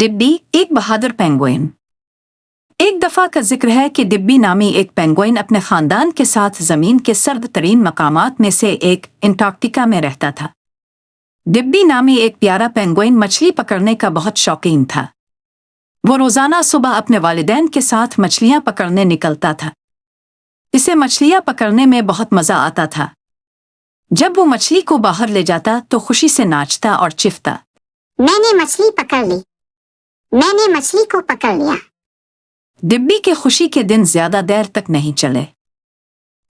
डिब्बी एक बहादुर पेंगुइन। एक दफा का जिक्र है कि डिब्बी नामी एक पेंगुइन अपने खानदान के साथ जमीन के सर्द तरीन मकामात में से एक अंटार्कटिका में रहता था। डिब्बी नामी एक प्यारा पेंगुइन मछली पकड़ने का बहुत शौकीन था। वो रोजाना सुबह अपने वालिदैन के साथ मछलियां पकड़ने निकलता था। इसे मछलियां पकड़ने में बहुत मजा आता था। जब वो मछली को बाहर ले जाता तो खुशी से नाचता और चिफ्ता, मैंने मछली पकड़ ली, मैंने मछली को पकड़ लिया। डिब्बी के खुशी के दिन ज्यादा देर तक नहीं चले।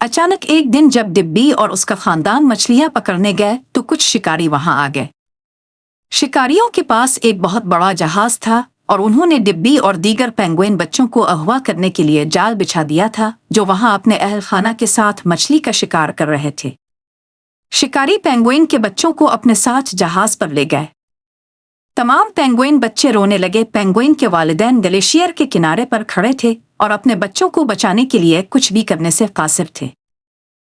अचानक एक दिन जब डिब्बी और उसका खानदान मछलियां पकड़ने गए तो कुछ शिकारी वहां आ गए। शिकारियों के पास एक बहुत बड़ा जहाज था और उन्होंने डिब्बी और दीगर पेंगुइन बच्चों को अगवा करने के लिए जाल बिछा दिया था, जो वहां अपने अहल खाना के साथ मछली का शिकार कर रहे थे। शिकारी पेंगुइन के बच्चों को अपने साथ जहाज पर ले गए। तमाम पेंगुइन बच्चे रोने लगे। पेंगुइन के वालिदैन ग्लेशियर के किनारे पर खड़े थे और अपने बच्चों को बचाने के लिए कुछ भी करने से कासिर थे।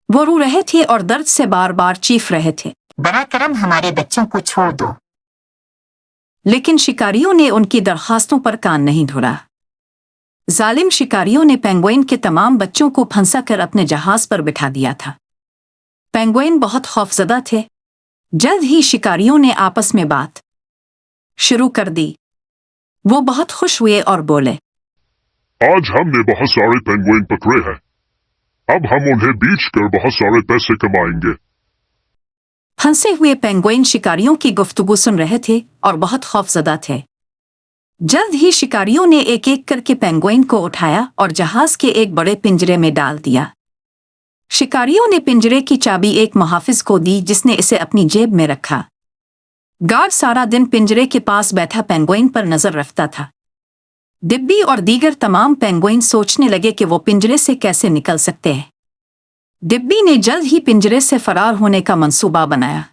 वो रो रहे थे और दर्द से बार बार चीख रहे थे, बड़ा करम, हमारे बच्चों को छोड़ दो। लेकिन शिकारियों ने उनकी दरखास्तों पर कान नहीं धोरा। जालिम शिकारियों ने पेंगुइन के तमाम बच्चों को फंसा कर अपने जहाज पर बिठा दिया था। पेंगुइन बहुत खौफजदा थे। जल्द ही शिकारियों ने आपस में बात शुरू कर दी। वो बहुत खुश हुए और बोले, आज हमने बहुत सारे पेंगुइन पकड़े हैं। अब हम उन्हें बेचकर बहुत सारे पैसे कमाएंगे। फंसे हुए पेंगुइन शिकारियों की गुफ्तगू सुन रहे थे और बहुत खौफजदा थे। जल्द ही शिकारियों ने एक एक करके पेंगुइन को उठाया और जहाज के एक बड़े पिंजरे में डाल दिया। शिकारियों ने पिंजरे की चाबी एक मुहाफिज को दी, जिसने इसे अपनी जेब में रखा। गार्ड सारा दिन पिंजरे के पास बैठा पेंगुइन पर नजर रखता था। डिब्बी और दीगर तमाम पेंगुइन सोचने लगे कि वो पिंजरे से कैसे निकल सकते हैं। डिब्बी ने जल्द ही पिंजरे से फरार होने का मंसूबा बनाया।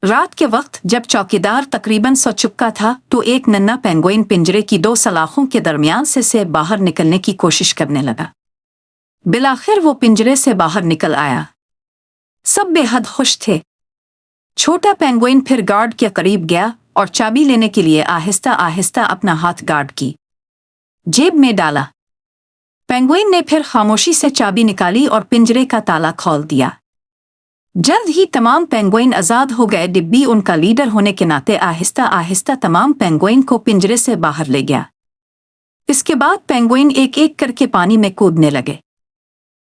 रात के वक्त जब चौकीदार तकरीबन सो चुका था तो एक नन्हा पेंगुइन पिंजरे की दो सलाखों के दरमियान से बाहर निकलने की कोशिश करने लगा। बिलाखिर वो पिंजरे से बाहर निकल आया। सब बेहद खुश थे। छोटा पेंगुइन फिर गार्ड के करीब गया और चाबी लेने के लिए आहिस्ता आहिस्ता अपना हाथ गार्ड की जेब में डाला। पेंगुइन ने फिर खामोशी से चाबी निकाली और पिंजरे का ताला खोल दिया। जल्द ही तमाम पेंगुइन आजाद हो गए। डिब्बी उनका लीडर होने के नाते आहिस्ता आहिस्ता तमाम पेंगुइन को पिंजरे से बाहर ले गया। इसके बाद पेंगुइन एक एक करके पानी में कूदने लगे।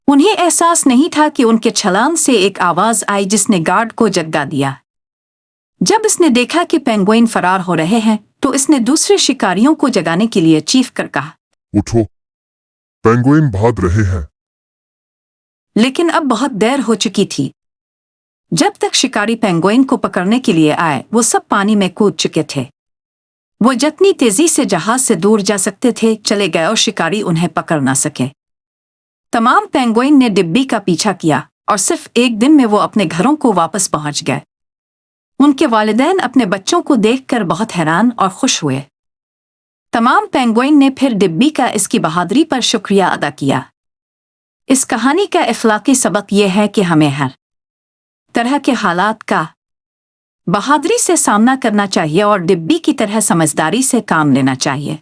उन्हें एहसास नहीं था कि उनके छलांग से एक आवाज आई जिसने गार्ड को जगा दिया। जब इसने देखा कि पेंगुइन फरार हो रहे हैं तो इसने दूसरे शिकारियों को जगाने के लिए चीख कर कहा, उठो, पेंगुइन भाग रहे हैं। लेकिन अब बहुत देर हो चुकी थी। जब तक शिकारी पेंगुइन को पकड़ने के लिए आए वो सब पानी में कूद चुके थे। वो जितनी तेजी से जहाज से दूर जा सकते थे चले गए और शिकारी उन्हें पकड़ ना सके। तमाम पेंगुइन ने डिब्बी का पीछा किया और सिर्फ एक दिन में वो अपने घरों को वापस पहुंच गए। उनके वालिदैन अपने बच्चों को देखकर बहुत हैरान और खुश हुए। तमाम पेंगुइन ने फिर डिब्बी का इसकी बहादुरी पर शुक्रिया अदा किया। इस कहानी का इखलाकी सबक यह है कि हमें हर तरह के हालात का बहादुरी से सामना करना चाहिए और डिब्बी की तरह समझदारी से काम लेना चाहिए।